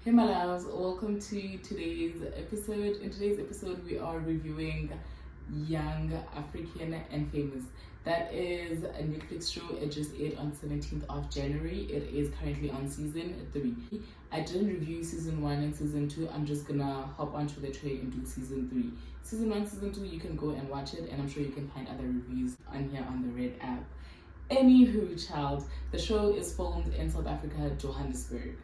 Hey my loves, welcome to today's episode. In today's episode, we are reviewing Young, African and Famous. That is a Netflix show. It just aired on 17th of January. It is currently on season 3. I didn't review season 1 and season 2. I'm just gonna hop onto the train and do season 3. Season 1, season 2, you can go and watch it, and I'm sure you can find other reviews on here on the Red app. Anywho, child, the show is filmed in South Africa, Johannesburg.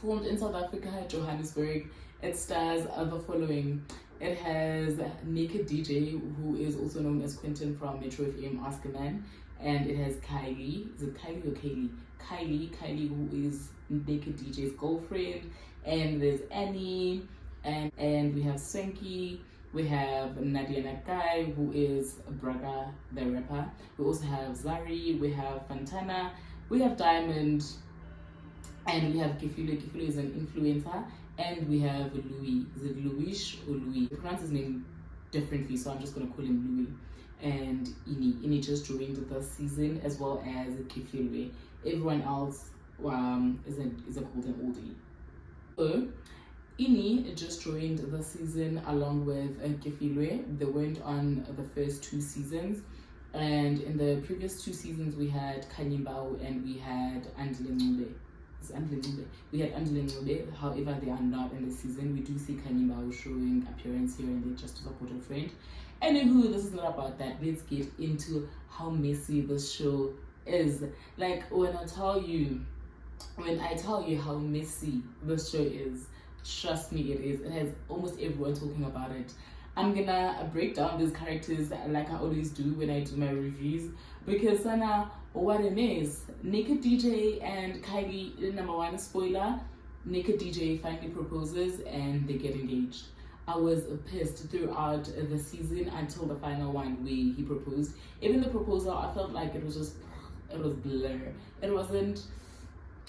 Filmed in South Africa, Johannesburg. It stars the following. It has Naked DJ, who is also known as Quentin from Metro FM, Oscar Man. And it has Kylie. Is it Kylie or Kaylee? Kylie, who is Naked DJ's girlfriend. And there's Annie. And we have Swenky. We have Nadia Nakai, who is Braga, the rapper. We also have Zari. We have Fantana. We have Diamond. And we have Kifilo. Kifilo is an influencer. And we have Louis. Is it Louis or Louis? I pronounce his name differently, so I'm just going to call him Louis. And Ini. Ini just joined the season, as well as Kifilo. Everyone else is called an oldie. So, Ini just joined the season along with Kifilo. They went on the first 2 seasons. And in the previous 2 seasons, we had Kanyimbao and we had Andile Ngube. We had Andile Ngube, however, they are not in the season. We do see Kanyimbao showing appearance here and there just to support a friend. Anywho, this is not about that. Let's get into how messy this show is. Like, when I tell you how messy this show is, trust me, it is. It has almost everyone talking about it. I'm gonna break down these characters like I always do when I do my reviews, because Sana, what it is, Naked DJ and Kylie, number one spoiler, Naked DJ finally proposes and they get engaged. I was pissed throughout the season until the final one where he proposed. Even the proposal, I felt like it was blur. It wasn't.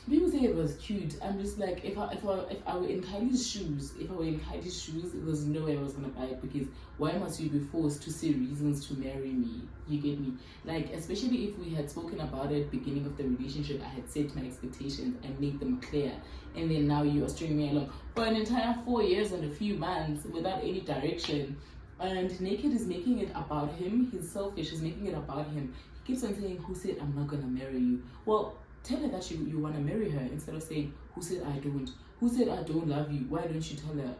People say it was cute. I'm just like, if I were in Kylie's shoes, there's no way I was gonna buy it, because why must you be forced to say reasons to marry me? You get me? Like, especially if we had spoken about it beginning of the relationship, I had set my expectations and made them clear, and then now you are stringing me along for an entire 4 years and a few months without any direction. And Naked is making it about him. He's selfish. He's making it about him. He keeps on saying, "Who said I'm not gonna marry you?" Well, tell her that you want to marry her, instead of saying, "Who said I don't? Who said I don't love you?" Why don't you tell her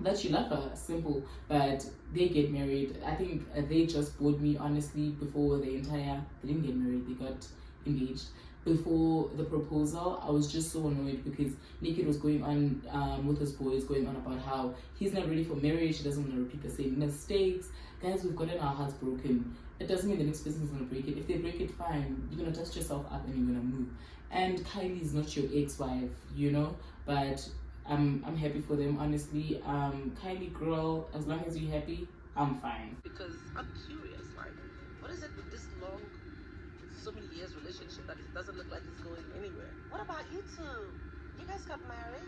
that you love her? Simple. But they get married. I think they just bored me, honestly, before they didn't get married, they got engaged. Before the proposal, I was just so annoyed because Naked was going on with his boys, going on about how he's not ready for marriage, he doesn't want to repeat the same mistakes. Guys, we've gotten our hearts broken. It doesn't mean the next person is going to break it. If they break it, fine. You're going to dust yourself up and you're going to move. And Kylie is not your ex-wife, you know? But I'm happy for them, honestly. Kylie, girl, as long as you're happy, I'm fine. Because I'm curious, like, what is it with this long, so many years relationship that it doesn't look like it's going anywhere? What about you two? You guys got married?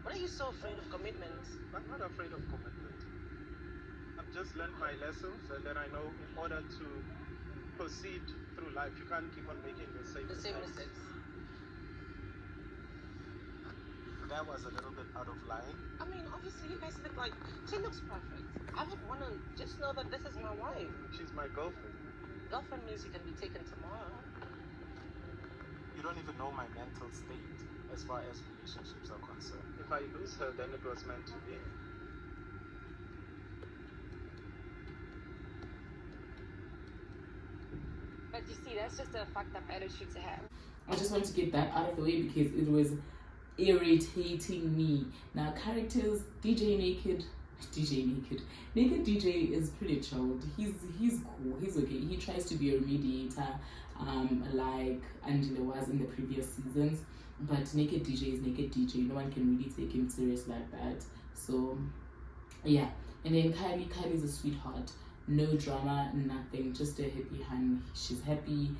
What are you so afraid of commitment? I'm not afraid of commitment. I've just learned my lessons, and then I know in order to proceed through life, you can't keep on making the same mistakes. That was a little bit out of line. I mean, obviously, you guys look like she looks perfect. I would want to just know that this is my wife. She's my girlfriend. Girlfriend means you can be taken tomorrow. You don't even know my mental state as far as relationships are concerned. If I lose her, then it was meant to be. But you see, that's just a fucked up attitude to have. I just want to get that out of the way because it was irritating me. Now, characters, Naked DJ is pretty chilled. He's cool. He's okay. He tries to be a mediator, like Angela was in the previous seasons. But Naked DJ is Naked DJ. No one can really take him serious like that. So, yeah. And then Kylie's a sweetheart. No drama, nothing. Just a happy honey. She's happy,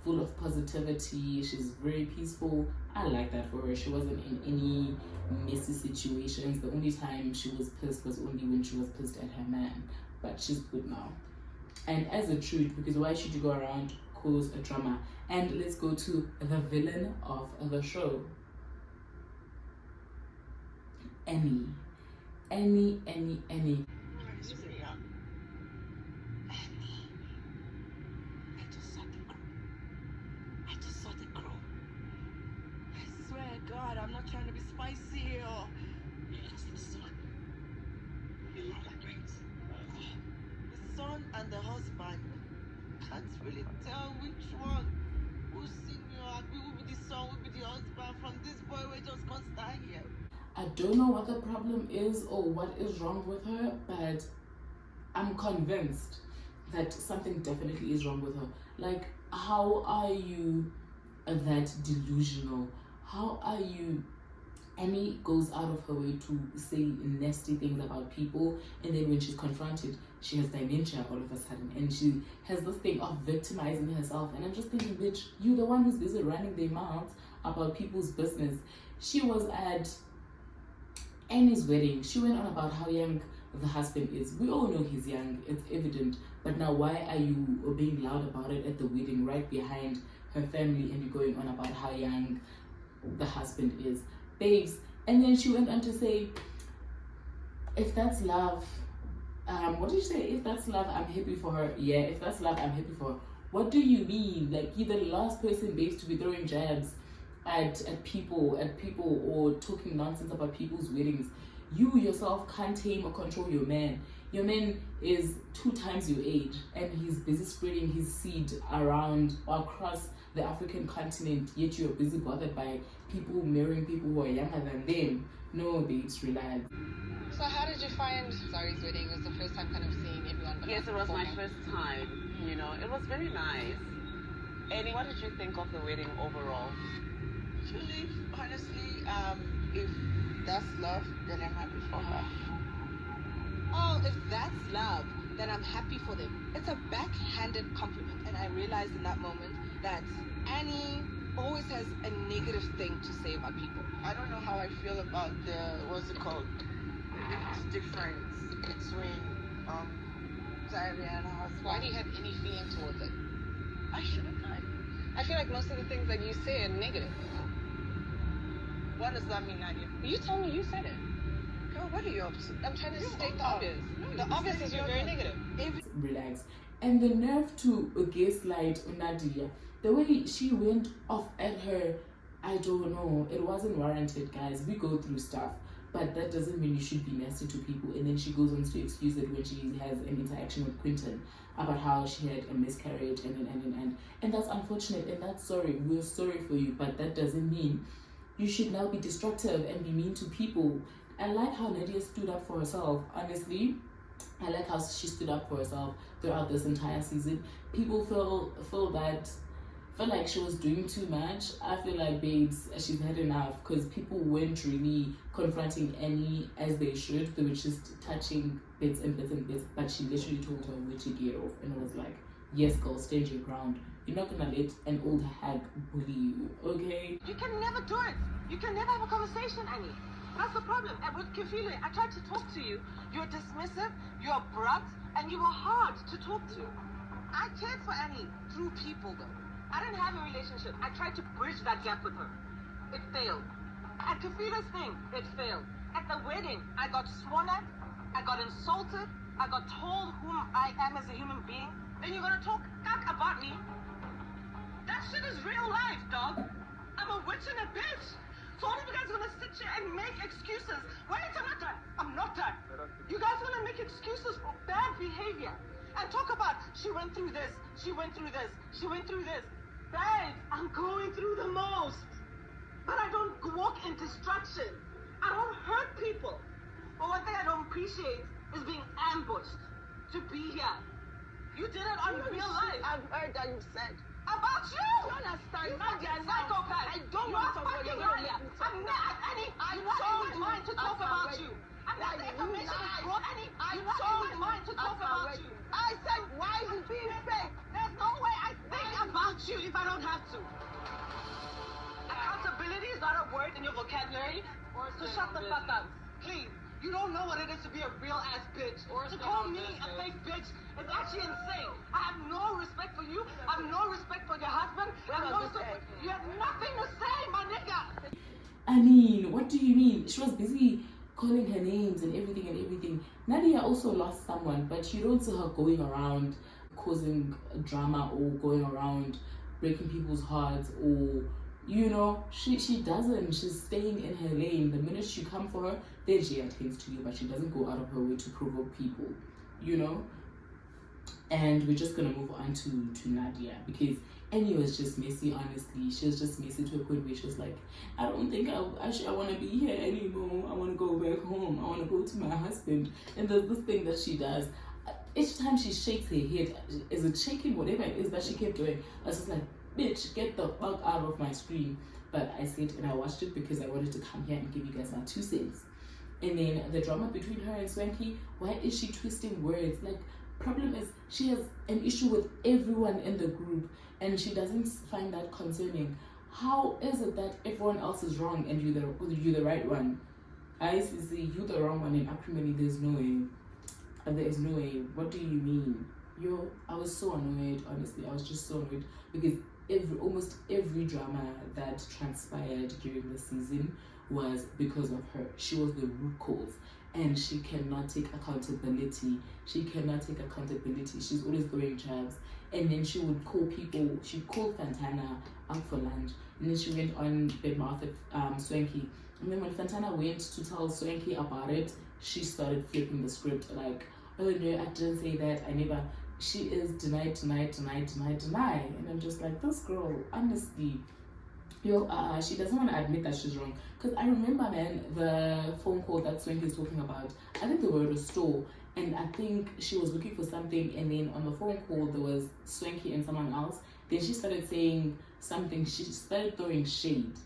full of positivity. She's very peaceful. I like that for her. She wasn't in any messy situations. The only time she was pissed was only when she was pissed at her man. But she's good now. And as a truth, because why should you go around cause a drama? And let's go to the villain of the show. Annie. I swear to God, I'm not trying to be spicy or. Yes, the son. You look like twins. The son and the husband. Can't really tell which one. Who's senior? Who will be the son? Who will be the husband? From this boy, we just can't stand here. I don't know what the problem is or what is wrong with her, but I'm convinced that something definitely is wrong with her. Like, how are you that delusional? How are you? Annie goes out of her way to say nasty things about people, and then when she's confronted, she has dementia all of a sudden, and she has this thing of victimizing herself. And I'm just thinking, bitch, you the one who's busy running their mouths about people's business. She was at Annie's wedding. She went on about how young the husband is. We all know he's young, it's evident. But now why are you being loud about it at the wedding right behind her family, and you're going on about how young the husband is? Babes. And then she went on to say, if that's love, what did you say? If that's love, I'm happy for her. Yeah, if that's love, I'm happy for her. What do you mean? Like, you're the last person, babes, to be throwing jabs at people or talking nonsense about people's weddings. You yourself can't tame or control your man. Your man is 2 times your age, and he's busy spreading his seed around or across the African continent, yet you're busy bothered by people marrying people who are younger than them. No, babes, relax. So how did you find Zari's wedding? It was the first time kind of seeing everyone. Yes, it was my first time. You know, it was very nice. Annie, what did you think of the wedding overall? Actually, honestly, if that's love, then I'm happy for her. Oh, if that's love, then I'm happy for them. It's a backhanded compliment, and I realized in that moment that Annie always has a negative thing to say about people. I don't know how I feel about the, what's it called? The difference between Zari and her husband. Why do you have any feeling towards it? I shouldn't lie. I feel like most of the things that you say are negative. What does that mean, Nadia? You told me you said it. Girl, what are you up to? I'm trying to You state the are. obvious. No, The obvious is you're very negative. Relax. And the nerve to gaslight Nadia, the way she went off at her, I don't know, it wasn't warranted, guys. We go through stuff, but that doesn't mean you should be nasty to people. And then she goes on to excuse it when she has an interaction with Quentin about how she had a miscarriage and that's unfortunate, and that's sorry. We're sorry for you, but that doesn't mean you should now be destructive and be mean to people. I like how Nadia stood up for herself, honestly. I like how she stood up for herself throughout this entire season. People feel like she was doing too much. I feel like, babes, she's had enough, because people weren't really confronting Annie as they should. They were just touching bits and bits and bits, but she literally told her where to get off, and it was like, yes, girl, stand your ground. You're not gonna let an old hag bully you, okay? You can never do it. You can never have a conversation, Annie. That's the problem. And with Kefile, I tried to talk to you. You're dismissive, you're abrupt, and you were hard to talk to. I cared for Annie through people, though. I didn't have a relationship. I tried to bridge that gap with her. It failed. At Kefile's thing, it failed. At the wedding, I got sworn at, I got insulted, I got told whom I am as a human being. Then you're gonna talk about me? That shit is real life, dog. I'm a witch and a bitch. So all of you guys are gonna sit here and make excuses. Wait, I'm not done. I'm not done. You guys are gonna make excuses for bad behavior and talk about she went through this, she went through this, she went through this. Guys, I'm going through the most. But I don't walk in destruction. I don't hurt people. But one thing I don't appreciate is being ambushed to be here. You did it on real life. I've heard that you said. About you! I don't understand. You Nadia, fucking now. psychopath! I don't You want are somebody fucking you're gonna liar! make me I'm not, Annie! You're not in my mind to talk about you! I'm not the information is brought, Annie! You're not in my mind to talk about you! I said, why is it being fake? There's no way I think about you if I don't have to! Accountability is not a word in your vocabulary, so shut the fuck up. Please. You don't know what it is to be a real ass bitch. Or to stay call on me business. a fake bitch is actually insane. I have no respect for you. I have no respect for your husband. I have no respect for you. Have nothing to say, my nigga. I mean, what do you mean? She was busy calling her names and everything. Nadia also lost someone, but you don't see her going around causing drama or going around breaking people's hearts, or you know, she doesn't. She's staying in her lane. The minute you come for her, then she attends to you, but she doesn't go out of her way to provoke people, you know. And we're just gonna move on to Nadia, because Annie was just messy. Honestly, she was just messy to a point where she was like, I don't think I want to be here anymore. I want to go back home. I want to go to my husband. And there's this thing that she does. Each time she shakes her head, is it shaking, whatever it is that she kept doing, I was just like, bitch, get the fuck out of my screen. But I said, and I watched it because I wanted to come here and give you guys my 2 cents. And then the drama between her and Swanky, why is she twisting words? Like, problem is she has an issue with everyone in the group and she doesn't find that concerning. How is it that everyone else is wrong and you're the right one? I see you the wrong one in acrimony. There's no way. There is no way. What do you mean? I was so annoyed, honestly. I was just so annoyed because almost every drama that transpired during the season was because of her. She was the root cause and she cannot take accountability. She's always throwing jabs, and then she would call people. She called Fantana out for lunch, and then she went on bedmouth at Swanky. And then when Fantana went to tell Swanky about it, she started flipping the script like, oh no, I didn't say that, I never. She is deny. And I'm just like, this girl, honestly, she doesn't want to admit that she's wrong. Because I remember, man, the phone call that Swanky is talking about, I think they were at a store, and I think she was looking for something, and then on the phone call, there was Swanky and someone else. Then she started saying something, she started throwing shade.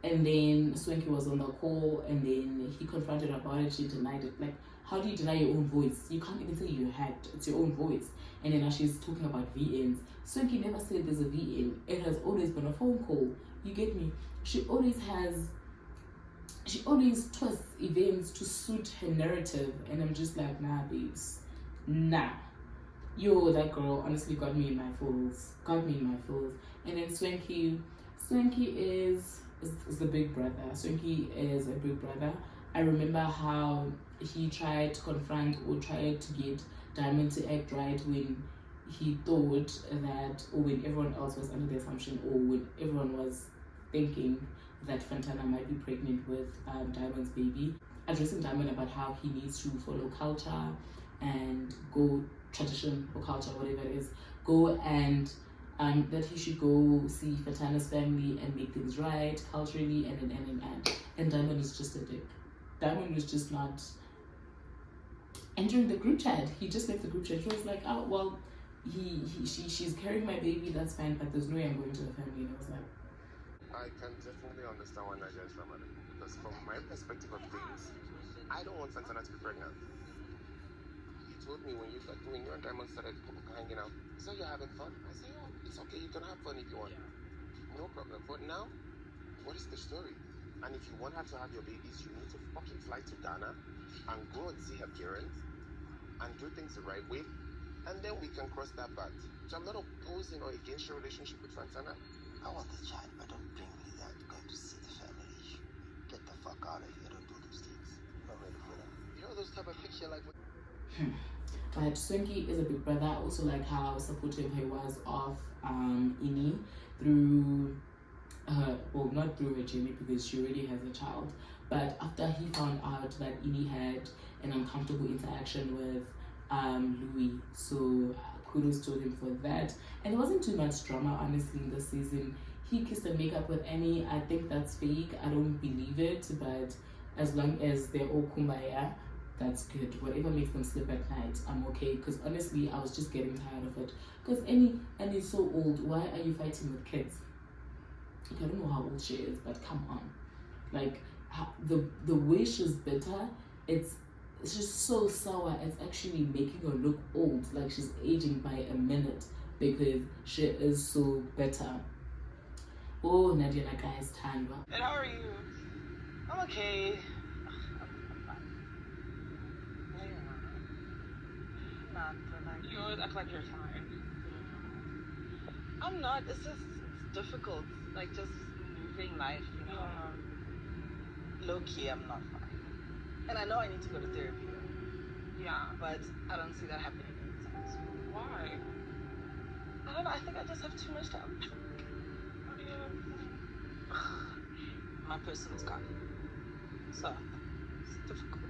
And then Swanky was on the call, and then he confronted her about it, she denied it. Like, how do you deny your own voice? You can't even say you had, it's your own voice. And then now she's talking about VNs. Swanky never said there's a VN. It has always been a phone call. You get me? She always twists events to suit her narrative. And I'm just like, nah, babes. Nah. That girl honestly got me in my feels. And then Swanky is the big brother. Swanky is a big brother. I remember how he tried to confront or tried to get Diamond to act right when he thought that, or when everyone else was under the assumption, or when everyone was thinking that Fantana might be pregnant with Diamond's baby. Addressing Diamond about how he needs to follow culture and go tradition or culture, whatever it is, go and that he should go see Fantana's family and make things right culturally, and Diamond is just a dick. Diamond was just not entering the group chat. He just left the group chat. He was like, oh well, she's carrying my baby, that's fine, but there's no way I'm going to the family. And I was like, I can definitely understand why Nadia is dramatic, because from my perspective of things, I don't want Fantana to be pregnant. He told me when you and Diamond started hanging out, he said you're having fun. I said, oh, it's okay, you can have fun if you want. No problem. But now, what is the story? And if you want her to have your babies, you need to fucking fly to Ghana and go and see her parents and do things the right way, and then we can cross that path. So I'm not opposing or against your relationship with Fantana. I want the child, but don't bring me that. Going to see the family. Get the fuck out of here. Don't do those things. I'm not ready for that. You know those type of picture like. But Swanky is a big brother. I also like how supportive he was of Ini through well, not through her journey because she already has a child, but after he found out that Ini had an uncomfortable interaction with Louis, so kudos to him for that. And there wasn't too much drama, honestly, in this season. He kissed and make up with Annie. I think that's fake. I don't believe it, but as long as they're all kumbaya, that's good. Whatever makes them sleep at night, I'm okay. Because honestly, I was just getting tired of it. Because Annie's so old. Why are you fighting with kids? Like, I don't know how old she is, but come on. Like, the way she's bitter, it's just so sour. It's actually making her look old. Like, she's aging by a minute because she is so bitter. Oh, Nadia Nakai's Tanwa. And how are you? I'm okay. I'm fine. not, but like, you always act like you're fine. I'm not. It's just it's difficult. Like just moving life, you know. Low key, I'm not fine, and I know I need to go to therapy. Yeah, but I don't see that happening anytime soon. Why? I don't know. I think I just have too much to unpack. My person is gone, so it's difficult.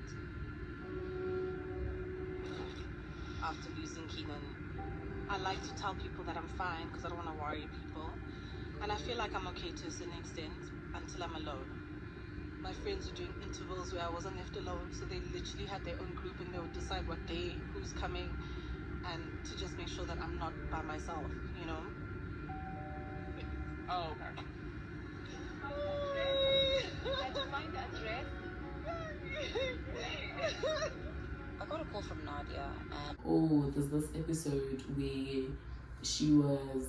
After losing Keenan, I like to tell people that I'm fine because I don't want to worry people. And I feel like I'm okay to a certain extent until I'm alone. My friends were doing intervals where I wasn't left alone, so they literally had their own group and they would decide what day, who's coming, and to just make sure that I'm not by myself, you know? Oh, okay. Had to find the address. I got a call from Nadia and Oh, there's this episode where she was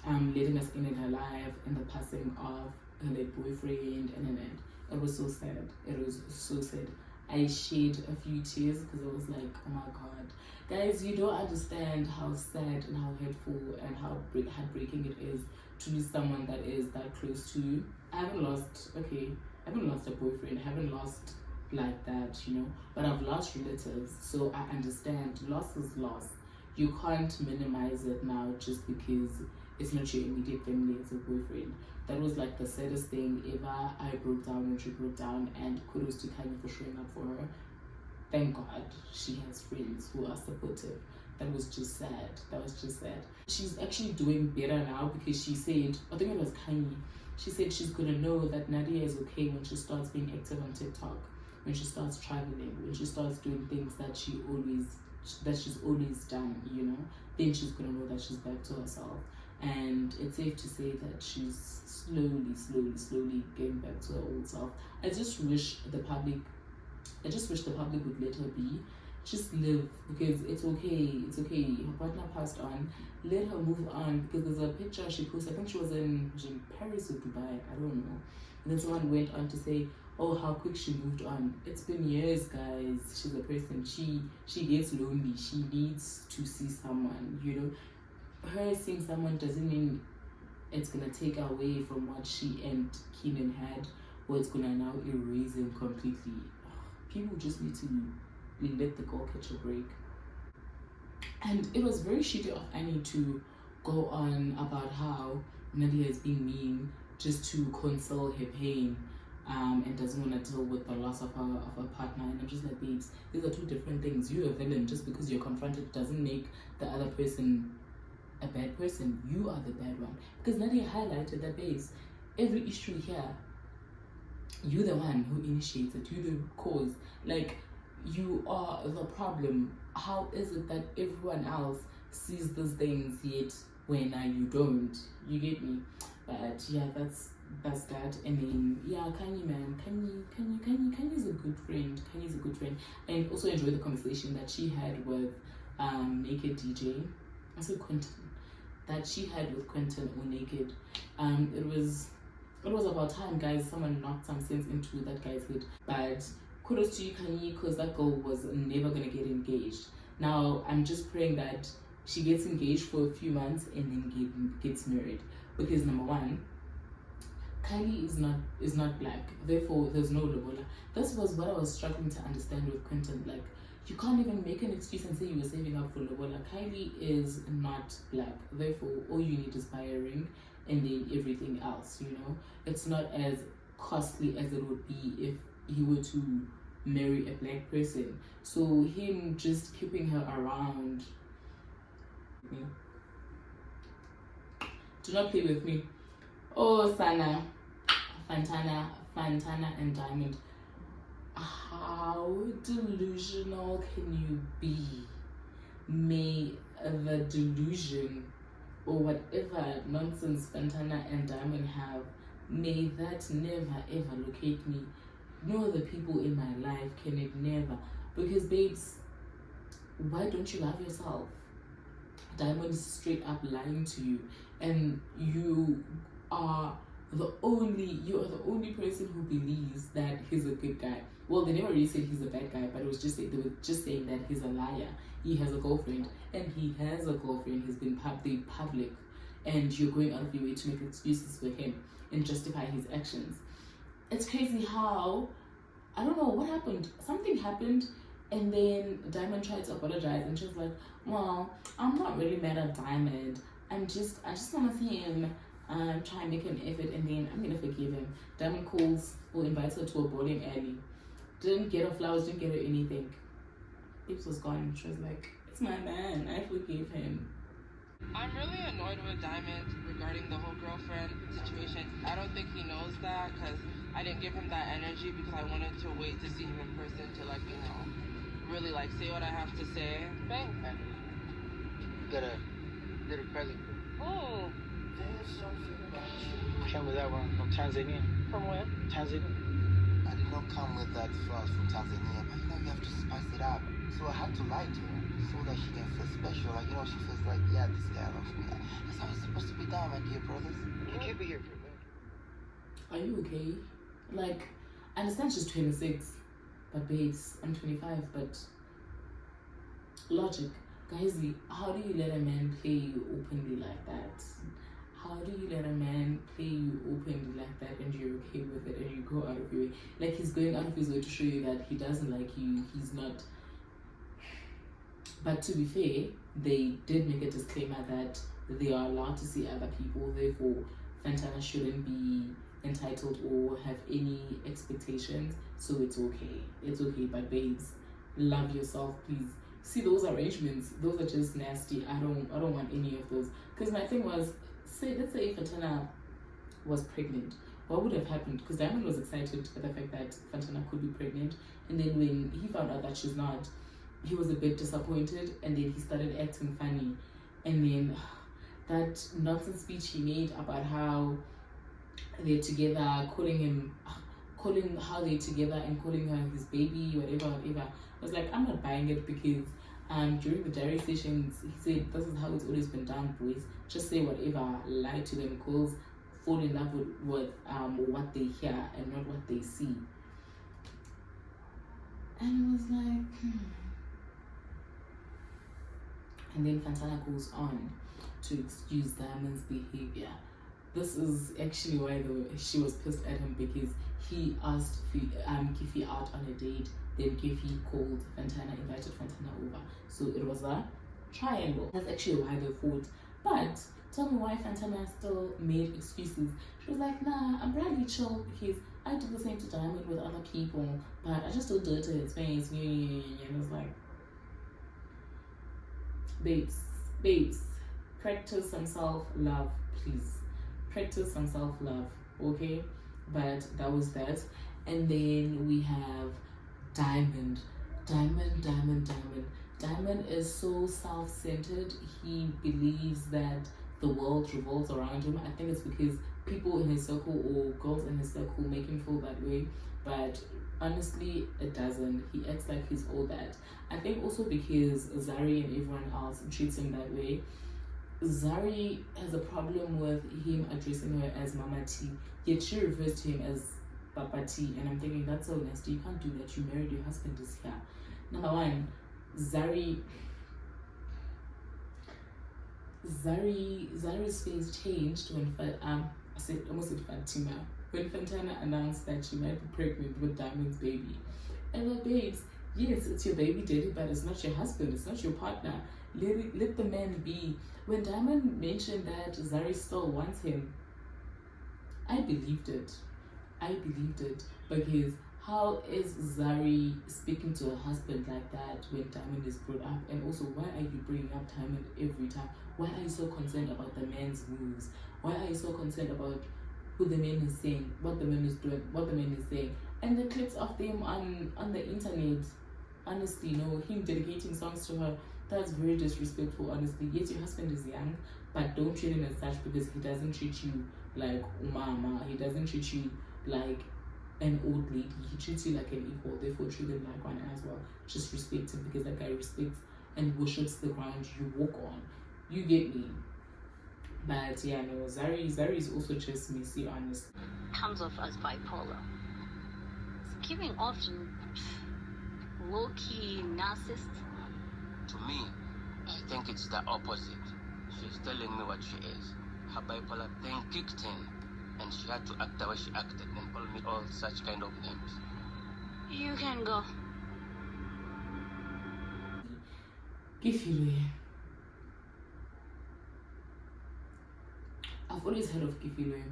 letting us in her life in the passing of her late boyfriend, and then it was so sad. It was so sad. I shed a few tears because I was like, oh my god. Guys, you don't understand how sad and how hurtful and how heartbreaking it is to lose someone that is that close to you. I haven't lost a boyfriend. I haven't lost like that, you know, but I've lost relatives, so I understand. Loss is loss. You can't minimize it now just because it's not your immediate family, it's a boyfriend. That was like the saddest thing ever. I broke down when she broke down, and kudos to Kanye for showing up for her. Thank God she has friends who are supportive. That was just sad. That was just sad. She's actually doing better now because she said, I think it was Kanye, she said she's gonna know that Nadia is okay when she starts being active on TikTok, when she starts traveling, when she starts doing things that she's always done, you know. Then she's gonna know that she's back to herself. And it's safe to say that she's slowly getting back to her old self. I just wish the public would let her be. Just live, because it's okay. Her partner passed on. Let her move on, because there's a picture she posted. I think she was in Paris or Dubai. I don't know. And then someone went on to say, oh, how quick she moved on. It's been years, guys. She's a person. She gets lonely. She needs to see someone, you know. Her seeing someone doesn't mean it's gonna take away from what she and Keenan had, or it's gonna now erase him completely. People just need to let the girl catch a break. And it was very shitty of Annie to go on about how Nadia is being mean just to console her pain, and doesn't want to deal with the loss of her partner. And I'm just like, babes, these are two different things. You're a villain. Just because you're confronted doesn't make the other person a bad person. You are the bad one. Because Nadia highlighted that, babes, every issue here, you're the one who initiates it. You're the cause. Like, you are the problem. How is it that everyone else sees these things yet when you don't? You get me? But yeah, that's that. And then yeah, Kanye, man, Kanye's a good friend. Kanye's a good friend. And also enjoyed the conversation that she had with Naked DJ. I said Quentin. That she had with Quentin or Naked. It was about time, guys. Someone knocked some sense into that guy's head. But kudos to you, Kanye, because that girl was never gonna get engaged. Now I'm just praying that she gets engaged for a few months and then gets married. Because number one, Kylie is not black, therefore there's no lobola. This was what I was struggling to understand with Quentin. Like, you can't even make an excuse and say you were saving up for lobola. Kylie is not black, therefore all you need is buy a ring and then everything else, you know. It's not as costly as it would be if he were to marry a black person. So him just keeping her around, do not play with me. Oh, Sana, Fantana and Diamond, how delusional can you be? May the delusion or whatever nonsense Fantana and Diamond have, may that never ever locate me. No other people in my life, can it never. Because babes, why don't you love yourself? Diamond is straight up lying to you, and you are you are the only person who believes that he's a good guy. Well, they never really said he's a bad guy, but it was just they were just saying that he's a liar. He has a girlfriend, and he has a girlfriend. He's been public, and you're going out of your way to make excuses for him and justify his actions. It's crazy how, I don't know what happened. Something happened, and then Diamond tried to apologize, and she was like, "Well, I'm not really mad at Diamond. I just want to see him try and make an effort, and then I'm gonna forgive him." Diamond calls or invites her to a bowling alley. Didn't get her flowers, didn't get her anything. Babes was gone. She was like, "It's my man. I forgive him." I'm really annoyed with Diamond regarding the whole girlfriend situation. I don't think he knows that because I didn't give him that energy because I wanted to wait to see him in person to really say what I have to say. Thanks. Got a little present. Oh, Came with that one from Tanzania. from where? Tanzania. I did not come with that flowers from Tanzania, but you have to spice it up. So I had to lie to her so that she can feel special. She feels like, yeah, this guy loves me. That's how it's supposed to be done, my dear brothers. You can't be here for a minute. Are you okay? I understand she's 26, but babes, I'm 25, but logic. Guys, how do you let a man play you openly like that? How do you let a man play you openly like that and you're okay with it and you go out of your way? He's going out of his way to show you that he doesn't like you, he's not. But to be fair, they did make a disclaimer that they are allowed to see other people, therefore Fantana shouldn't be entitled or have any expectations, so it's okay. It's okay, but babes, love yourself, please. See, those arrangements, those are just nasty. I don't want any of those. Because my thing was, let's say Fantana was pregnant, what would have happened? Because Diamond was excited at the fact that Fantana could be pregnant, and then when he found out that she's not, he was a bit disappointed, and then he started acting funny, and then that nonsense speech he made about how they're together, calling how they're together and calling her his baby, whatever. I was like, I'm not buying it, because during the diary sessions, he said, this is how it's always been done, boys. Just say whatever, lie to them, girls fall in love with what they hear and not what they see. And it was like, And then Fantana goes on to excuse Diamond's behavior. This is actually why she was pissed at him, because he asked Kiffy out on a date, then Kiffy called Fantana, invited Fantana over. So it was a triangle. That's actually why they fought. But tell me why Fantana still made excuses. She was like, nah, I'm really chill because I do the same to Diamond with other people, but I just don't do it to his face. And it was like, babes, practice some self-love, please. Practice some self-love, okay? But that was that. And then we have Diamond. Diamond is so self-centered. He believes that the world revolves around him. I think it's because people in his circle or girls in his circle make him feel that way. But honestly, it doesn't. He acts like he's all that. I think also because Zari and everyone else treats him that way. Zari has a problem with him addressing her as Mama T, yet she refers to him as Papa T, and I'm thinking, that's so nasty. You can't do that. You married, your husband is here. Number one, Zari's face changed when Fatima, when Fantana announced that she might be pregnant with Diamond's baby. And like, babes, yes, it's your baby daddy, but it's not your husband, it's not your partner. Let the man be. When Diamond mentioned that Zari still wants him, I believed it. Because how is Zari speaking to her husband like that when Diamond is brought up? And also, why are you bringing up Diamond every time? Why are you so concerned about the man's moves? Why are you so concerned about who the man is saying, what the man is doing, what the man is saying? And the clips of them on the internet, honestly, no, him dedicating songs to her, that's very disrespectful, honestly. Yes, your husband is young, but don't treat him as such, because he doesn't treat you like umama. He doesn't treat you like an old lady. He treats you like an equal. Therefore, treat him like one as well. Just respect him, because that guy respects and worships the ground you walk on. You get me? But yeah, no, Zari is also just messy, honestly. Comes off as bipolar. It's giving off low-key narcissist. To me, I think it's the opposite. She's telling me what she is. Her bipolar thing kicked in, and she had to act the way she acted and call me all such kind of names. You can go. Kifilwe. I've always heard of Kifilwe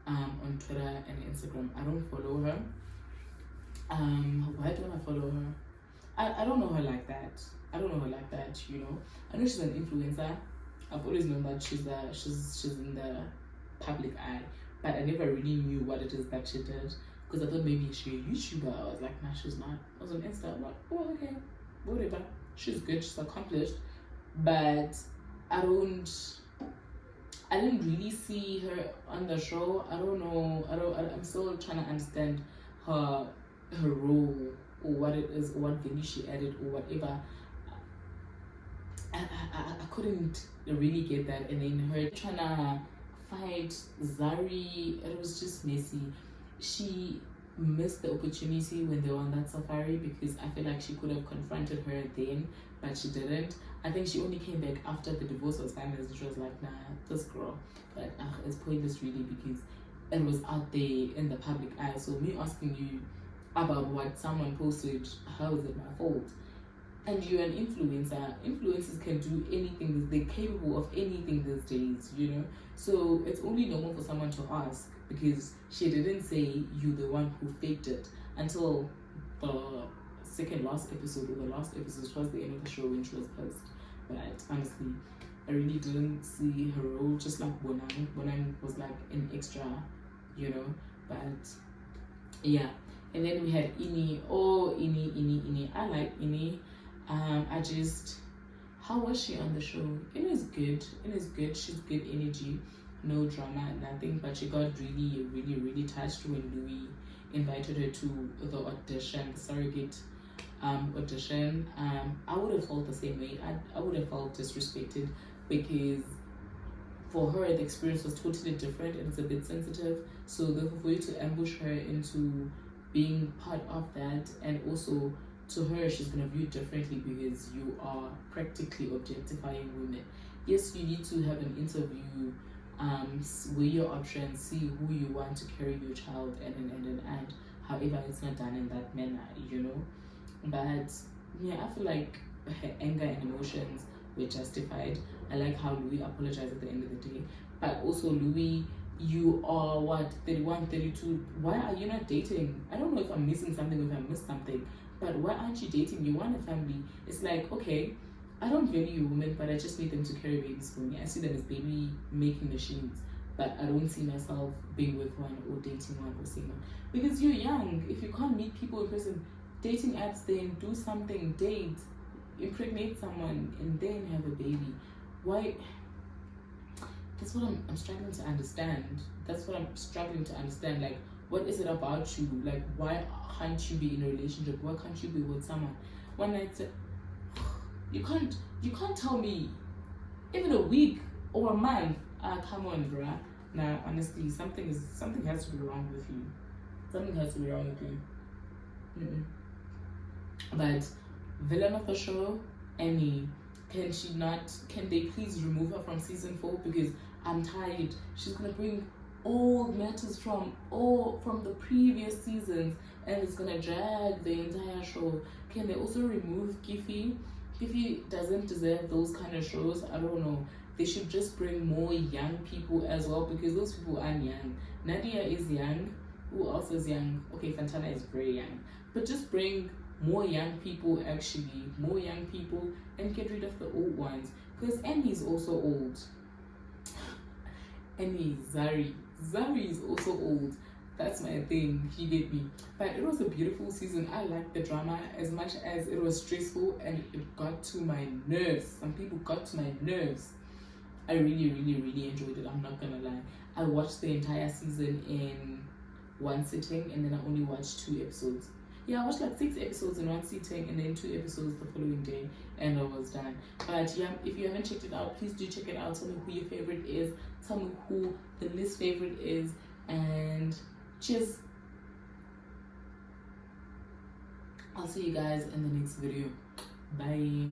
on Twitter and Instagram. I don't follow her. Why don't I follow her? I don't know her like that. You know. I know she's an influencer. I've always known that she's in the public eye, but I never really knew what it is that she did, because I thought maybe she's a YouTuber. I was like, nah, she's not. I was on Insta. I'm like, oh, okay, whatever. She's good. She's accomplished, but I didn't really see her on the show. I don't know. I'm still trying to understand her role, or what it is, or what value she added, or whatever. I couldn't really get that. And then her trying to fight Zari, it was just messy. She missed the opportunity when they were on that safari, because I feel like she could have confronted her then, but she didn't. I think she only came back after the divorce was finalized, and she was like, nah, this girl, but it's pointless really, because it was out there in the public eye. So me asking you about what someone posted, how is it my fault? And you're an influencer. Influencers can do anything. They're capable of anything these days, you know. So it's only normal for someone to ask, because she didn't say you're the one who faked it until the second last episode, or the last episode towards the end of the show when she was posted. But honestly, I really didn't see her role, just like Bonang. Bonang was like an extra, you know. But yeah. And then we had Ini. Oh, Ini. I like Ini. How was she on the show? It is good. She's good energy, no drama, nothing. But she got really touched when Louis invited her to the audition, the surrogate audition. I would have felt the same way. I would have felt disrespected, because for her the experience was totally different and it's a bit sensitive. So therefore, for you to ambush her into being part of that, and also to her, she's going to view it differently, because you are practically objectifying women. Yes, you need to have an interview, weigh your options, see who you want to carry your child, and however, it's not done in that manner, you know. But yeah, I feel like her anger and emotions were justified. I like how Louis apologized at the end of the day. But also, Louis, you are what, 31, 32? Why are you not dating? I don't know if I'm missing something, or if I missed something. But why aren't you dating? You want a family. It's like, okay, I don't value women, but I just need them to carry babies for me. I see them as baby making machines, but I don't see myself being with one, or dating one, or seeing one. Because you're young. If you can't meet people in person, dating apps, then do something, date, impregnate someone, and then have a baby. Why? That's what I'm struggling to understand. Like, what is it about you? Like, why can't you be in a relationship? Why can't you be with someone? One night, you can't tell me even a week or a month. Come on, bruh. Nah, honestly, something has to be wrong with you. Something has to be wrong with you. But villain of the show, Annie, can they please remove her from season 4? Because I'm tired. She's gonna bring old matters from the previous seasons, and it's gonna drag the entire show. Can they also remove Kifi? Kifi doesn't deserve those kind of shows. I don't know. They should just bring more young people as well, because those people aren't young. Nadia is young. Who else is young? Okay, Fantana is very young. But just bring more young people, and get rid of the old ones. Because Annie's also old. Annie, Zari is also old. That's my thing. You get me? But it was a beautiful season. I liked the drama as much as it was stressful, and it got to my nerves. Some people got to my nerves. I really enjoyed it. I'm not gonna lie. I watched the entire season in one sitting, and then I only watched 2 episodes. yeah, I watched like 6 episodes in one sitting and then 2 episodes the following day, and I was done. But yeah, if you haven't checked it out, please do check it out. Tell me who your favorite is, tell me who the least favorite is, and cheers. I'll see you guys in the next video. Bye.